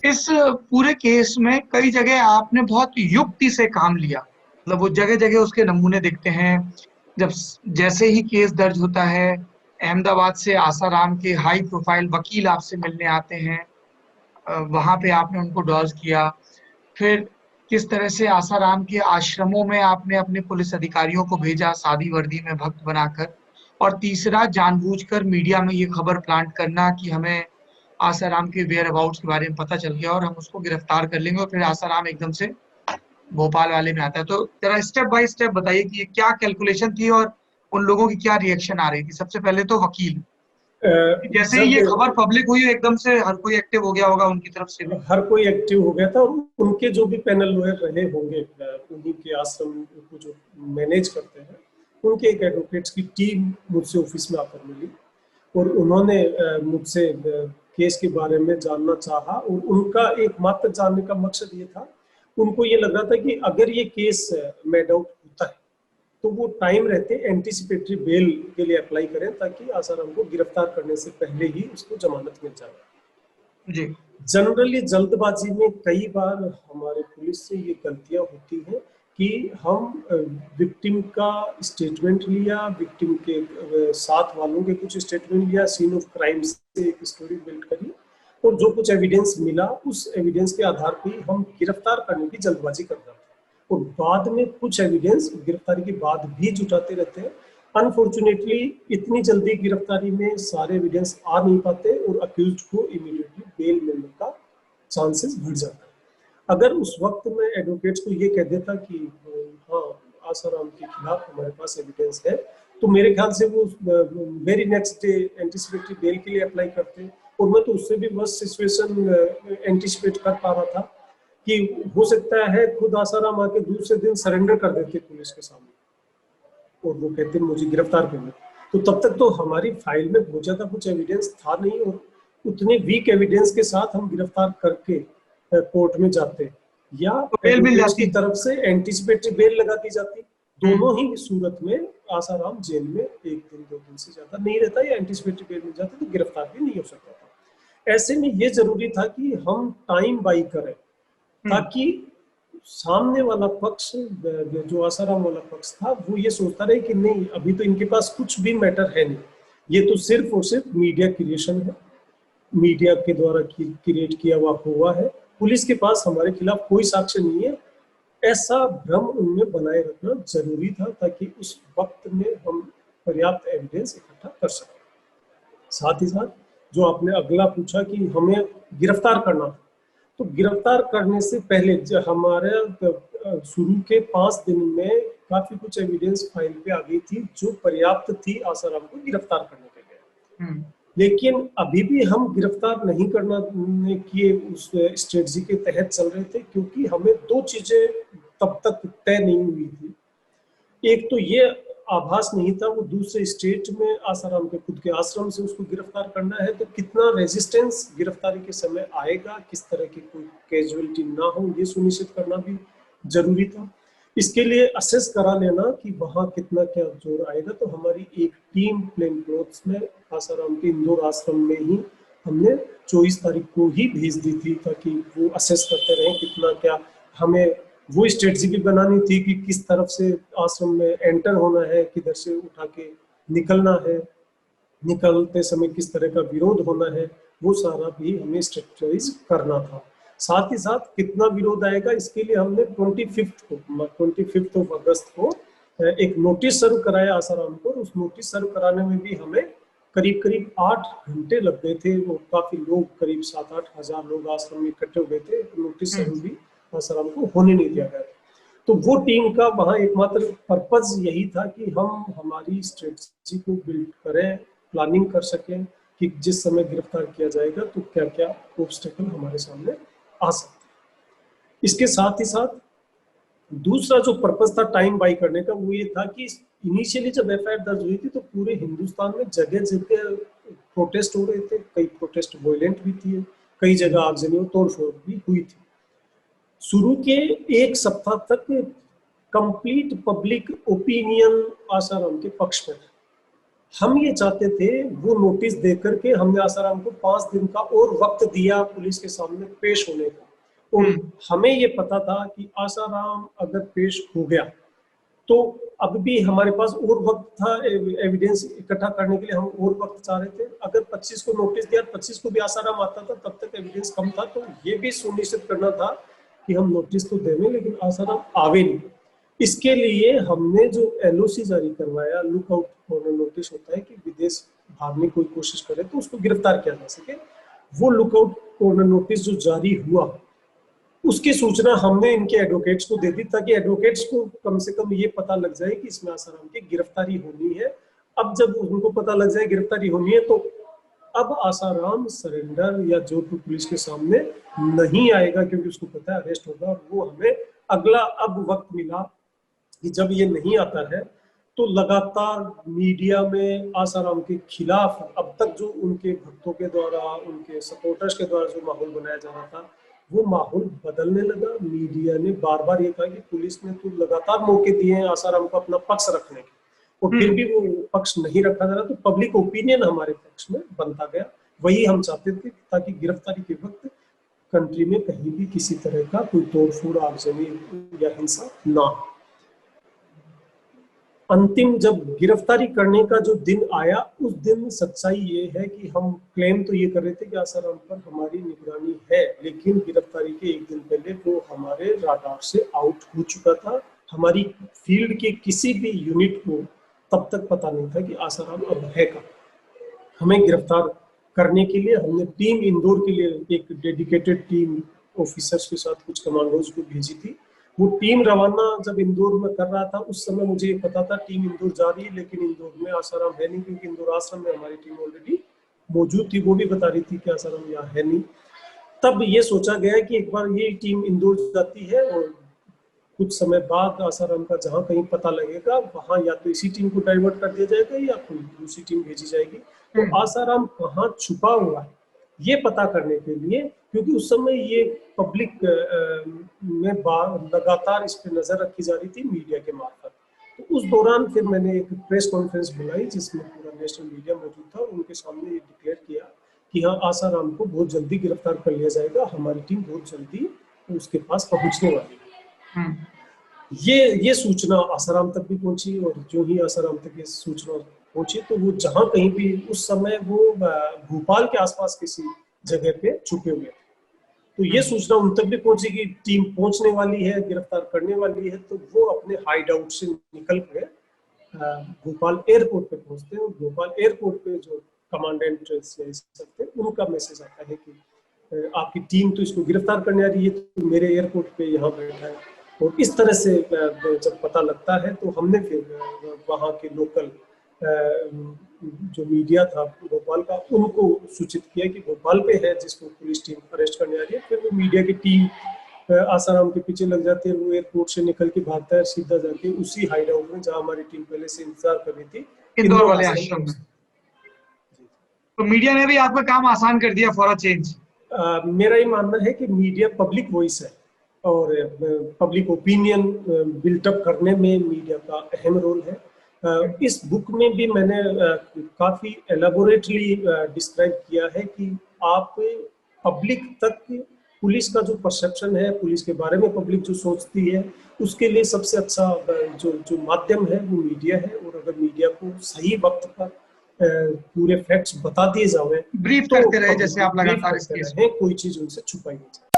इस पूरे केस में कई जगह आपने बहुत युक्ति से काम लिया, मतलब वो जगह जगह उसके नमूने दिखते हैं। जब जैसे ही केस दर्ज होता है, अहमदाबाद से आसाराम के हाई प्रोफाइल वकील आपसे मिलने आते हैं, वहां पे आपने उनको डॉज किया। फिर किस तरह से आसाराम के आश्रमों में आपने अपने पुलिस अधिकारियों को भेजा सादी वर्दी में भक्त बनाकर। और तीसरा, जानबूझकर मीडिया में ये खबर प्लांट करना कि हमें आसाराम के वेयर अबाउट्स के बारे में पता चल गया और हम उसको गिरफ्तार कर लेंगे, और फिर आसाराम एकदम से भोपाल वाले में आता है। तो जरा स्टेप बाय स्टेप बताइए कि ये क्या कैलकुलेशन थी और उन लोगों की क्या रिएक्शन आ रही थी। सबसे पहले तो वकील, जैसे ही जब ये खबर पब्लिक हुई एकदम से हर कोई एक्टिव हो गया होगा उनकी तरफ से भी। हर कोई एक्टिव हो गया था, और उनके जो भी पैनल लॉयर रहे होंगे, उन्हीं के आश्रम को जो मैनेज करते हैं, उनके एक एडवोकेट्स की टीम मुझसे ऑफिस में आकर मिली, और उन्होंने मुझसे केस के बारे में जानना चाहा। और उनका एकमात्र जानने का मकसद ये था, उनको ये लग रहा था कि अगर ये केस मेड आउट होता है तो वो टाइम रहते एंटीसिपेटरी बेल के लिए अप्लाई करें, ताकि आसाराम को गिरफ्तार करने से पहले ही उसको जमानत मिल जाए। जी। जनरली जल्दबाजी में कई बार हमारे पुलिस से ये गलतियां होती हैं कि हम विक्टिम का स्टेटमेंट लिया, विक्टिम के साथ वालों के कुछ स्टेटमेंट लिया, सीन ऑफ क्राइम से एक स्टोरी बिल्ड करी, और जो कुछ एविडेंस मिला उस एविडेंस के आधार पर हम गिरफ्तार करने की जल्दबाजी कर रहे थे, और बाद में कुछ एविडेंस गिरफ्तारी के बाद भी जुटाते रहते हैं। अनफॉर्चुनेटली इतनी जल्दी गिरफ्तारी में सारे एविडेंस आ नहीं पाते, और अक्यूज्ड को इमीडिएटली बेल मिलने का चांसेस बढ़ जाता है। अगर उस वक्त में एडवोकेट्स को ये कह देता कि हाँ, आसाराम के खिलाफ हमारे पास एविडेंस है, तो मेरे ख्याल से वो very next day anticipatory bail के लिए अप्लाई करते। और मैं तो उससे भी वर्स्ट सिचुएशन एंटीसिपेट कर पा रहा था कि हो सकता है खुद आसाराम आके दूसरे दिन सरेंडर कर देते पुलिस के सामने, और वो कहते मुझे गिरफ्तार करना। तो तब तक तो हमारी फाइल में बहुत ज्यादा कुछ एविडेंस था नहीं, और उतने वीक एविडेंस के साथ हम गिरफ्तार करके कोर्ट में जाते, या तो बेल मिल एडवोकेट्स की जाती। तरफ से एंटीसिपेटरी बेल लगा दी जाती। हम्म। दोनों ही सूरत में आसाराम जेल में एक दिन दो दिन से ज्यादा नहीं रहता, या एंटीसिपेटरी बेल मिल जाती तो गिरफ्तार भी नहीं हो सकता था। ऐसे में ये जरूरी था कि हम टाइम बाई करें, हम्म। ताकि सामने वाला पक्ष, जो आसाराम वाला पक्ष था, वो ये सोचता रहे कि नहीं, अभी तो इनके पास कुछ भी मैटर है नहीं, ये तो सिर्फ और सिर्फ मीडिया क्रिएशन है, मीडिया के द्वारा क्रिएट किया हुआ है, पुलिस के पास हमारे खिलाफ कोई साक्ष्य नहीं है। ऐसा भ्रम उनमें बनाए रखना जरूरी था, ताकि उस वक्त में हम पर्याप्त एविडेंस इकट्ठा कर सकें। साथ ही साथ जो आपने अगला पूछा कि हमें गिरफ्तार करना था, तो गिरफ्तार करने से पहले हमारे शुरू के 5 दिन में काफी कुछ एविडेंस फाइल पे आ गई थी, जो पर्याप्त थी आसाराम को गिरफ्तार करने के लिए। हम्म। लेकिन अभी भी हम गिरफ्तार नहीं करना किए उस स्ट्रेटजी के तहत चल रहे थे, क्योंकि हमें दो चीजें तब तक तय नहीं हुई थी। एक तो ये आभास नहीं था वो दूसरे स्टेट में आसाराम के खुद के आश्रम से उसको गिरफ्तार करना है, तो कितना रेजिस्टेंस गिरफ्तारी के समय आएगा, किस तरह की कोई कैजुअलिटी ना हो, ये सुनिश्चित करना भी जरूरी था। इसके लिए असेस करा लेना कि वहां कितना क्या जोर आएगा, तो हमारी एक टीम प्लेन क्लोथ्स में आसाराम के इंदौर आश्रम में ही हमने 24 तारीख को ही भेज दी थी, ताकि वो असेस करते रहे कितना क्या। हमें वो स्ट्रेटजी भी बनानी थी कि किस तरफ से आश्रम में एंटर होना है, किधर से उठा के निकलना है, निकलते समय किस तरह का विरोध होना है, वो सारा भी हमें स्ट्रक्चराइज करना था। साथ ही साथ कितना विरोध आएगा, इसके लिए हमने 25 ऑफ अगस्त को एक नोटिस सर्व कराया आसाराम को। उस नोटिस सर्व कराने में भी हमें करीब करीब 8 घंटे लग गए थे। वो काफी लोग, करीब 7-8 हजार लोग आश्रम में इकट्ठे हो गए थे। नोटिस सर्व भी आसाराम को होने नहीं दिया गया। तो वो टीम का वहाँ एकमात्र पर्पज यही था कि हम हमारी स्ट्रेटजी को बिल्ड करें, प्लानिंग कर सकें कि जिस समय गिरफ्तार किया जाएगा तो क्या क्या ऑब्स्टेकल हमारे सामने आ सकते हैं। इसके साथ ही साथ दूसरा जो पर्पज था टाइम बाई करने का, वो ये था कि इनिशियली जब एफआईआर दर्ज हुई थी तो पूरे हिंदुस्तान में जगह जगह प्रोटेस्ट हो रहे थे, कई प्रोटेस्ट वायलेंट भी थी, कई जगह आगजनी और तोड़फोड़ भी हुई थी। शुरू के एक सप्ताह तक कंप्लीट पब्लिक ओपिनियन आसाराम के पक्ष में था। हम ये चाहते थे, वो नोटिस दे करके हमने आसाराम को 5 दिन का और वक्त दिया पुलिस के सामने पेश होने का। और हमें ये पता था कि आसाराम अगर पेश हो गया तो अब भी हमारे पास और वक्त था एविडेंस इकट्ठा करने के लिए, हम और वक्त चाह रहे थे। अगर 25 को नोटिस दिया, 25 को भी आसाराम आता था, तब तक एविडेंस कम था, तो ये भी सुनिश्चित करना था कि हम नोटिस तो देवें लेकिन आसाराम आवे नहीं। इसके लिए हमने जो एलओसी जारी करवाया, लुकआउट कॉर्नर नोटिस होता है कि विदेश भागने की कोई कोशिश करे तो उसको गिरफ्तार किया जा सके, वो लुकआउट कॉर्नर नोटिस जो जारी हुआ उसकी सूचना हमने इनके एडवोकेट्स को दे दी, ताकि एडवोकेट्स को कम से कम ये पता लग जाए कि इसमें आसाराम की गिरफ्तारी होनी है। अब जब उनको पता लग जाए गिरफ्तारी होनी है तो अब आसाराम सरेंडर या जोधपुर पुलिस के सामने नहीं आएगा, क्योंकि उसको पता है अरेस्ट होगा। और वो हमें अगला अब वक्त मिला कि जब ये नहीं आता है तो लगातार मीडिया में आसाराम के खिलाफ अब तक जो उनके भक्तों के द्वारा, उनके सपोर्टर्स के द्वारा जो माहौल बनाया जा रहा था, वो माहौल बदलने लगा। मीडिया ने बार बार ये कहा कि पुलिस ने तो लगातार मौके दिए हैं आसाराम को अपना पक्ष रखने के, और फिर भी वो पक्ष नहीं रखा जा रहा, तो पब्लिक ओपिनियन हमारे पक्ष में बनता गया। वही हम चाहते थे, ताकि गिरफ्तारी के वक्त कंट्री में कहीं भी किसी तरह का कोई तोड़फोड़, आगजनी या हिंसा ना हो। अंतिम जब गिरफ्तारी करने का जो दिन आया, उस दिन सच्चाई ये है कि हम क्लेम तो ये कर रहे थे कि आसाराम पर हमारी निगरानी है, लेकिन गिरफ्तारी के एक दिन पहले वो हमारे राडार से आउट हो चुका था। हमारी फील्ड के किसी भी यूनिट को तब तक पता नहीं था कि आसाराम अब है कहाँ। हमें गिरफ्तार करने के लिए हमने टीम इंदौर के लिए एक डेडिकेटेड टीम ऑफिसर्स के साथ कुछ कमांडोज को भेजी थी। वो टीम रवाना जब इंदौर में कर रहा था, उस समय मुझे ये पता था टीम इंदौर जा रही है, लेकिन इंदौर में आसाराम है नहीं, क्योंकि इंदौर आश्रम में हमारी टीम ऑलरेडी मौजूद थी। वो भी बता रही थी कि आसाराम यहाँ है नहीं। तब ये सोचा गया कि एक बार ये टीम इंदौर जाती है और कुछ समय बाद आसाराम का जहाँ कहीं पता लगेगा वहां या तो इसी टीम को डाइवर्ट कर दिया जाएगा या कोई दूसरी टीम भेजी जाएगी। तो आसाराम कहाँ छुपा हुआ है ये पता करने के लिए, क्योंकि उस समय ये पब्लिक में लगातार इस पर नजर रखी जा रही थी मीडिया के मार्फत। तो उस दौरान फिर मैंने एक प्रेस कॉन्फ्रेंस बुलाई जिसमें पूरा नेशनल मीडिया मौजूद था, और उनके सामने ये डिक्लेयर किया कि हाँ, आसाराम को बहुत जल्दी गिरफ्तार कर लिया जाएगा, हमारी टीम बहुत जल्दी उसके पास पहुंचने वाली है। ये सूचना आसाराम तक भी पहुंची, और जो ही आसाराम तक ये सूचना पहुंची तो वो जहां कहीं भी उस समय वो भोपाल के आसपास किसी जगह पे छुपे हुए थे, तो ये सूचना उन तक भी पहुंची कि टीम पहुंचने वाली है, गिरफ्तार करने वाली है। तो वो अपने हाइड आउट से निकल के भोपाल एयरपोर्ट पे पहुंचते हैं, और भोपाल एयरपोर्ट पे जो कमांडेंट थे उनका मैसेज आता है कि आपकी टीम तो इसको गिरफ्तार करने आ रही है, तो मेरे एयरपोर्ट पे यहाँ बैठा है। और इस तरह से जब पता लगता है तो हमने फिर वहाँ के लोकल जो मीडिया था भोपाल का, उनको सूचित किया कि भोपाल पे है जिसको पुलिस टीम अरेस्ट करने आ रही है। फिर वो मीडिया की टीम आसाराम के पीछे लग जाती है, वो एयरपोर्ट से निकल के भागता है, सीधा जाके उसी हाइड आउट में जहाँ हमारी टीम पहले से इंतजार कर रही थी, इंदौर वाले आश्रम में। तो मीडिया ने भी आपका काम आसान कर दिया फॉर अ चेंज। मेरा ये मानना है कि मीडिया पब्लिक वॉइस है, और पब्लिक ओपिनियन बिल्टअप करने में मीडिया का अहम रोल है। इस बुक में भी मैंने काफी एलाबोरेटली डिस्क्राइब किया है कि आप पब्लिक तक पुलिस का जो परसेप्शन है, पुलिस के बारे में पब्लिक जो सोचती है, उसके लिए सबसे अच्छा जो माध्यम है वो मीडिया है। और अगर मीडिया को सही वक्त पर पूरे फैक्ट्स बता दिए जाए, ब्रीफ करते रहे, जैसे आप लगातार कोई चीज उनसे छुपाई नहीं जाए।